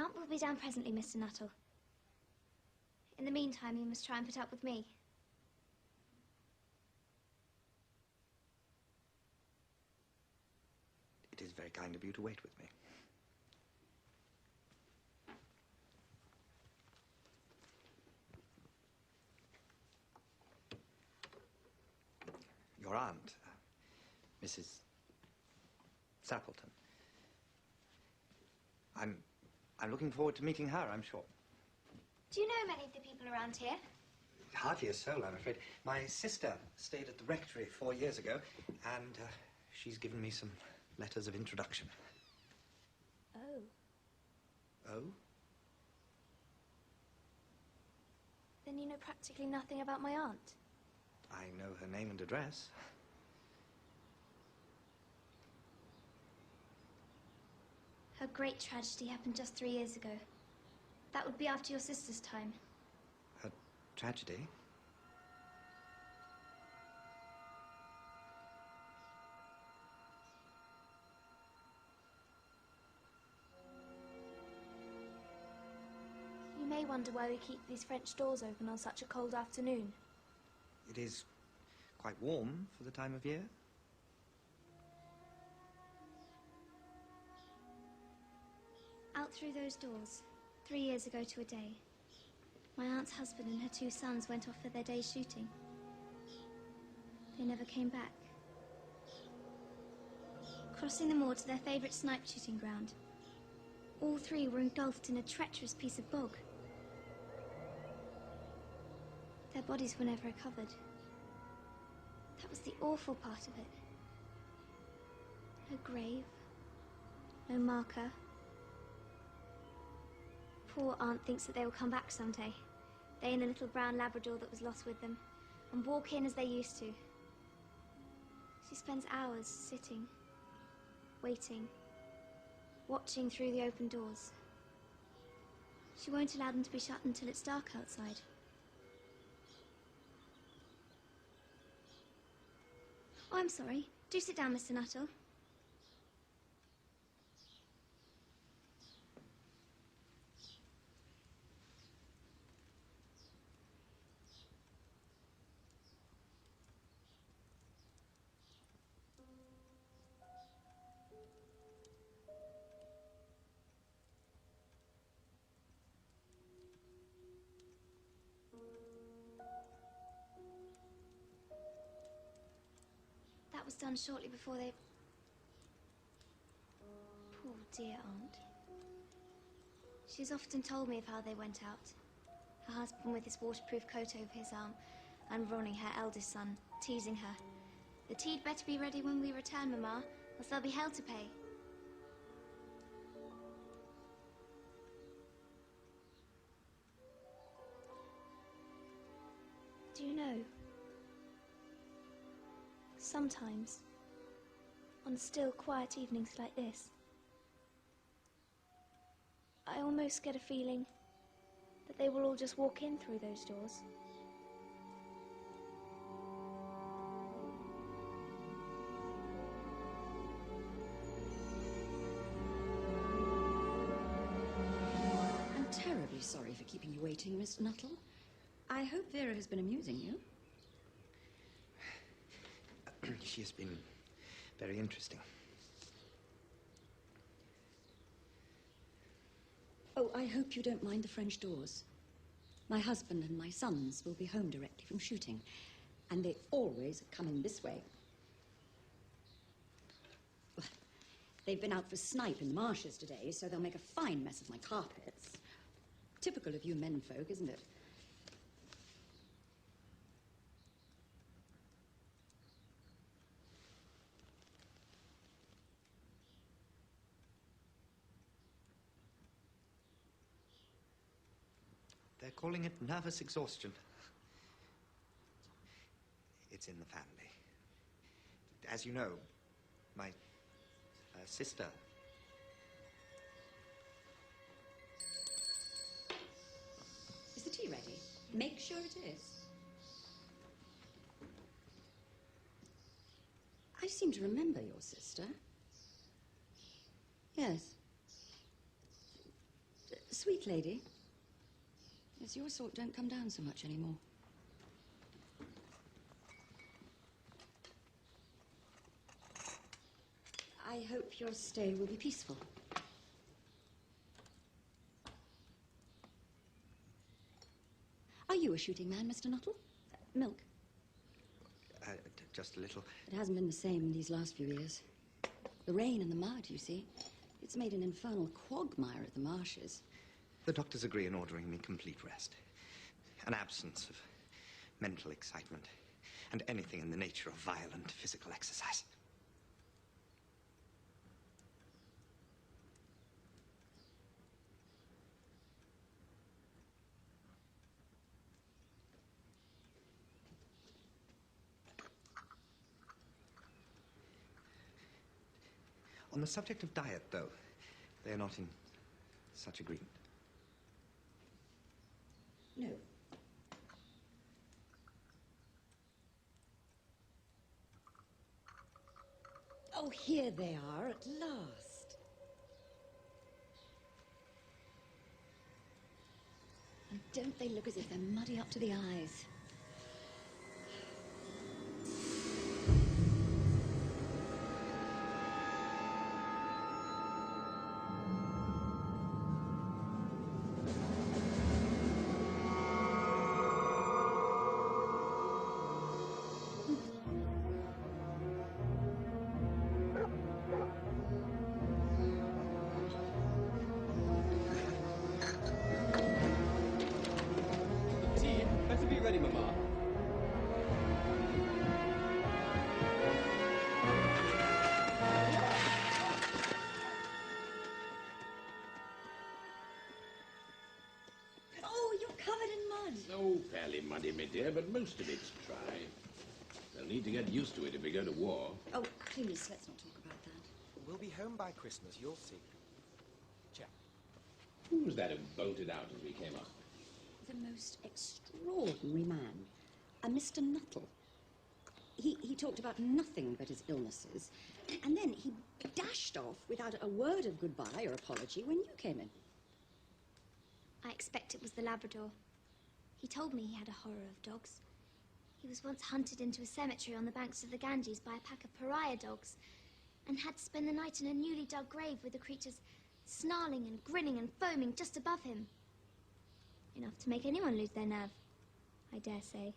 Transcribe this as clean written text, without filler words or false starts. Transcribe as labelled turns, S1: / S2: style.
S1: Aunt will be down presently, Mr. Nuttall. In the meantime, you must try and put up with me.
S2: It is very kind of you to wait with me. Your aunt, Mrs. Sappleton. I'm looking forward to meeting her, I'm sure.
S1: Do you know many of the people around here?
S2: Hardly a soul, I'm afraid. My sister stayed at the rectory 4 years ago, and she's given me some letters of introduction.
S1: Oh.
S2: Oh?
S1: Then you know practically nothing about my aunt?
S2: I know her name and address.
S1: Her great tragedy happened just 3 years ago. That would be after your sister's time.
S2: Her tragedy?
S1: You may wonder why we keep these French doors open on such a cold afternoon.
S2: It is quite warm for the time of year.
S1: Out through those doors, 3 years ago to a day, my aunt's husband and her 2 sons went off for their day's shooting. They never came back. Crossing the moor to their favourite snipe shooting ground, all 3 were engulfed in a treacherous piece of bog. Their bodies were never recovered. That was the awful part of it. No grave, no marker. Poor aunt thinks that they will come back someday, they and the little brown Labrador that was lost with them, and walk in as they used to. She spends hours sitting, waiting, watching through the open doors. She won't allow them to be shut until it's dark outside. Oh, I'm sorry. Do sit down, Mr. Nuttall. That was done shortly before they... Poor dear aunt. She's often told me of how they went out. Her husband with his waterproof coat over his arm, and Ronnie, her eldest son, teasing her. The tea'd better be ready when we return, Mamma, else there'll be hell to pay. Do you know? Sometimes, on still, quiet evenings like this, I almost get a feeling that they will all just walk in through those doors.
S3: I'm terribly sorry for keeping you waiting, Miss Nuttall. I hope Vera has been amusing you.
S2: She has been very interesting.
S3: Oh, I hope you don't mind the French doors. My husband and my sons will be home directly from shooting, and they always come in this way. Well, they've been out for snipe in the marshes today, so they'll make a fine mess of my carpets. Typical of you menfolk, isn't it?
S2: They're calling it nervous exhaustion. It's in the family. As you know, my sister...
S3: Is the tea ready? Make sure it is. I seem to remember your sister. Yes. sweet lady. Yes, your sort don't come down so much anymore. I hope your stay will be peaceful. Are you a shooting man, Mr. Nuttall? Milk?
S2: Just a little.
S3: It hasn't been the same these last few years. The rain and the mud, you see. It's made an infernal quagmire at the marshes.
S2: The doctors agree in ordering me complete rest. An absence of mental excitement and anything in the nature of violent physical exercise. On the subject of diet, though, they are not in such agreement.
S3: No. Oh, here they are at last. And don't they look as if they're muddy up to the eyes?
S4: Ready, Mama.
S3: Oh, you're covered in mud.
S5: Oh, fairly muddy, my dear, but most of it's dry. They'll need to get used to it if we go to war.
S3: Oh, please, let's not talk about that.
S4: We'll be home by Christmas, you'll see. Check.
S5: Who was that who bolted out as we came up?
S3: The most extraordinary man. A Mr. Nuttall. He talked about nothing but his illnesses, and then he dashed off without a word of goodbye or apology when you came in.
S1: I expect it was the Labrador. He told me he had a horror of dogs. He was once hunted into a cemetery on the banks of the Ganges by a pack of pariah dogs and had to spend the night in a newly dug grave with the creatures snarling and grinning and foaming just above him. Enough to make anyone lose their nerve, I dare say.